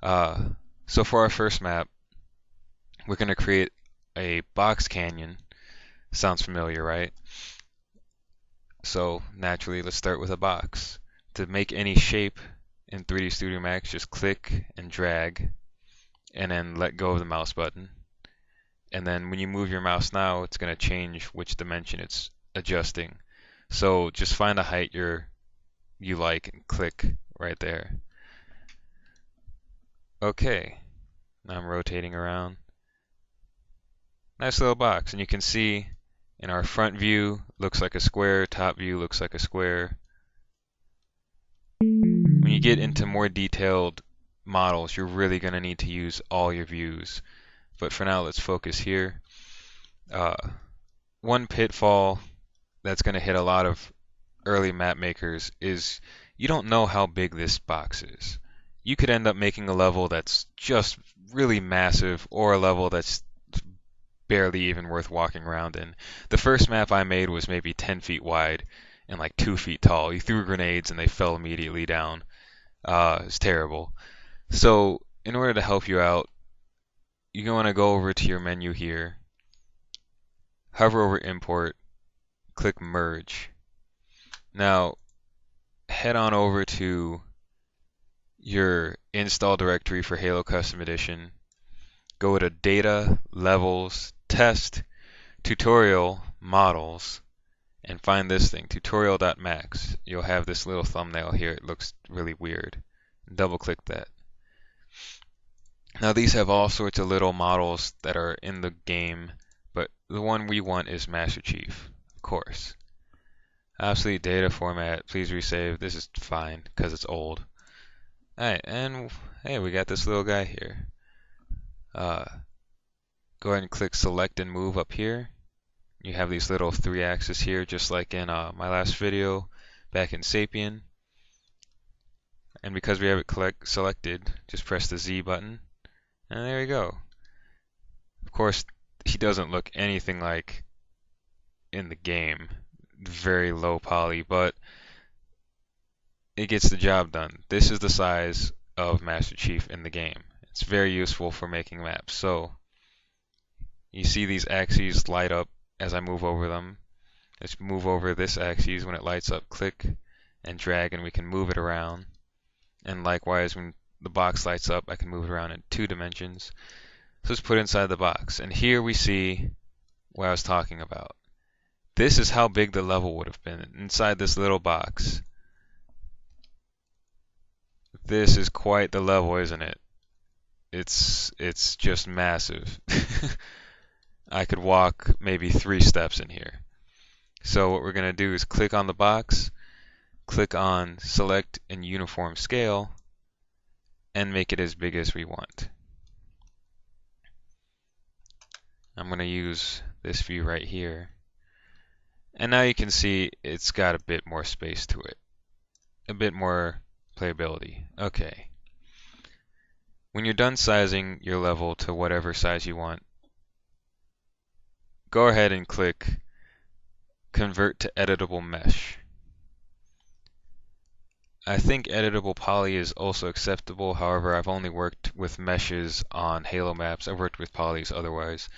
Uh, so for our first map, we're going to create a box canyon. Sounds familiar, right? So naturally, let's start with a box. To make any shape in 3D Studio Max, just click and drag, and then let go of the mouse button. And then when you move your mouse now, it's going to change which dimension it's adjusting. So just find a height you like and click right there. Okay, now I'm rotating around. Nice little box, and you can see in our front view looks like a square, top view looks like a square. When you get into more detailed models, you're really going to need to use all your views. But for now, let's focus here. Uh, One pitfall that's going to hit a lot of early map makers is you don't know how big this box is. You could end up making a level that's just really massive or a level that's barely even worth walking around in. The first map I made was maybe 10 feet wide and like 2 feet tall. You threw grenades and they fell immediately down. It's terrible. So in order to help you out, you want to go over to your menu here, hover over import, click merge. Now head on over to your install directory for Halo Custom Edition, go to data, levels, test, tutorial, models, and find this thing, tutorial.max. You'll have this little thumbnail here. It looks really weird. Double click that. Now these have all sorts of little models that are in the game, but the one we want is Master Chief, of course. Obsolete data format, please resave. This is fine because it's old. Alright, and hey, we got this little guy here. Go ahead and click select and move up here. You have these little 3-axis here, just like in my last video back in Sapien. And because we have it selected, just press the Z button, and there you go. Of course, he doesn't look anything like in the game. Very low poly, but it gets the job done. This is the size of Master Chief in the game. It's very useful for making maps. So you see these axes light up as I move over them. Let's move over this axis. When it lights up, click and drag, and we can move it around. And likewise, when the box lights up, I can move it around in 2 dimensions. So let's put it inside the box. And here we see what I was talking about. This is how big the level would have been inside this little box. This is quite the level, isn't it? It's just massive. I could walk maybe 3 steps in here. So what we're going to do is click on the box, click on select and uniform scale, and make it as big as we want. I'm going to use this view right here. And now you can see it's got a bit more space to it. A bit more playability. Okay. When you're done sizing your level to whatever size you want, go ahead and click Convert to Editable Mesh. I think editable poly is also acceptable. However, I've only worked with meshes on Halo maps. I've worked with polys otherwise.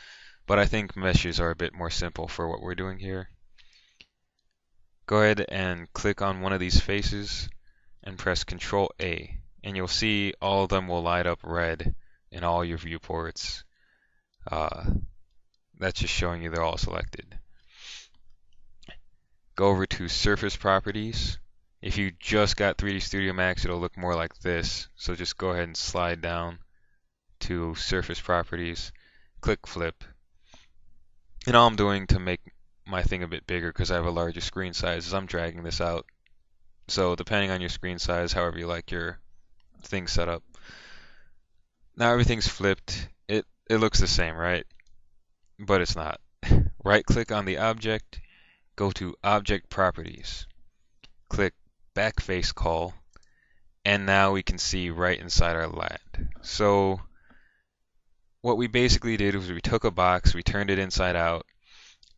But I think meshes are a bit more simple for what we're doing here. Go ahead and click on one of these faces and press Control A, and you'll see all of them will light up red in all your viewports. That's just showing you they're all selected. Go over to Surface Properties. If you just got 3D Studio Max, it'll look more like this. So just go ahead and slide down to Surface Properties, click Flip. And all I'm doing to make my thing a bit bigger, because I have a larger screen size, is I'm dragging this out. So depending on your screen size, however you like your thing set up. Now everything's flipped. It looks the same, right? But it's not. Right click on the object, go to Object Properties, click Backface Call, and now we can see right inside our land. So what we basically did was we took a box, we turned it inside out,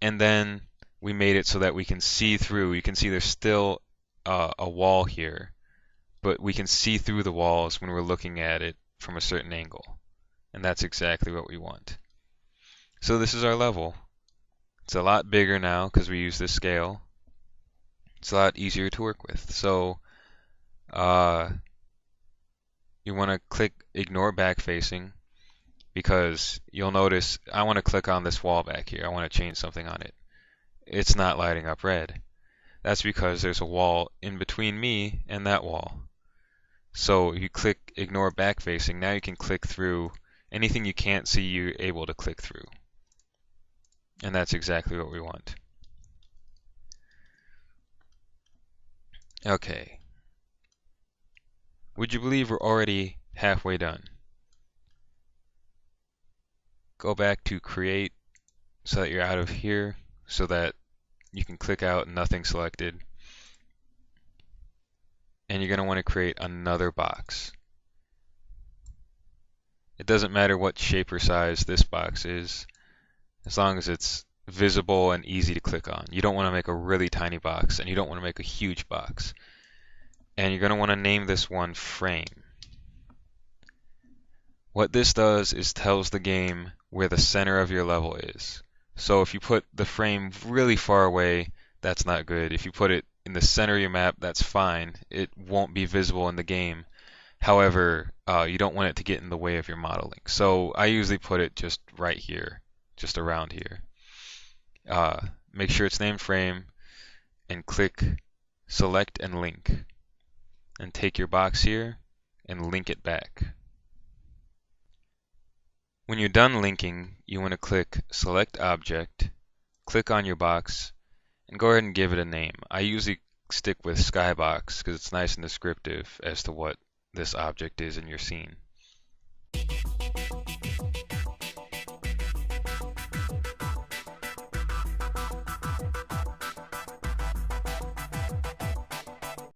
and then we made it so that we can see through. You can see there's still a wall here, but we can see through the walls when we're looking at it from a certain angle. And that's exactly what we want. So this is our level. It's a lot bigger now because we use this scale. It's a lot easier to work with. So you want to click ignore backfacing because you'll notice I want to click on this wall back here. I want to change something on it. It's not lighting up red. That's because there's a wall in between me and that wall. So if you click ignore backfacing, now you can click through anything you can't see, you're able to click through. And that's exactly what we want. Okay. Would you believe we're already halfway done? Go back to create so that you're out of here so that you can click out nothing selected. And you're going to want to create another box. It doesn't matter what shape or size this box is, as long as it's visible and easy to click on. You don't want to make a really tiny box, and you don't want to make a huge box. And you're going to want to name this one frame. What this does is tells the game where the center of your level is. So if you put the frame really far away, that's not good. If you put it in the center of your map, that's fine. It won't be visible in the game. However, you don't want it to get in the way of your modeling. So I usually put it just right here, just around here. Make sure it's named frame and click select and link. And take your box here and link it back. When you're done linking, you want to click select object, click on your box, and go ahead and give it a name. I usually stick with skybox because it's nice and descriptive as to what this object is in your scene.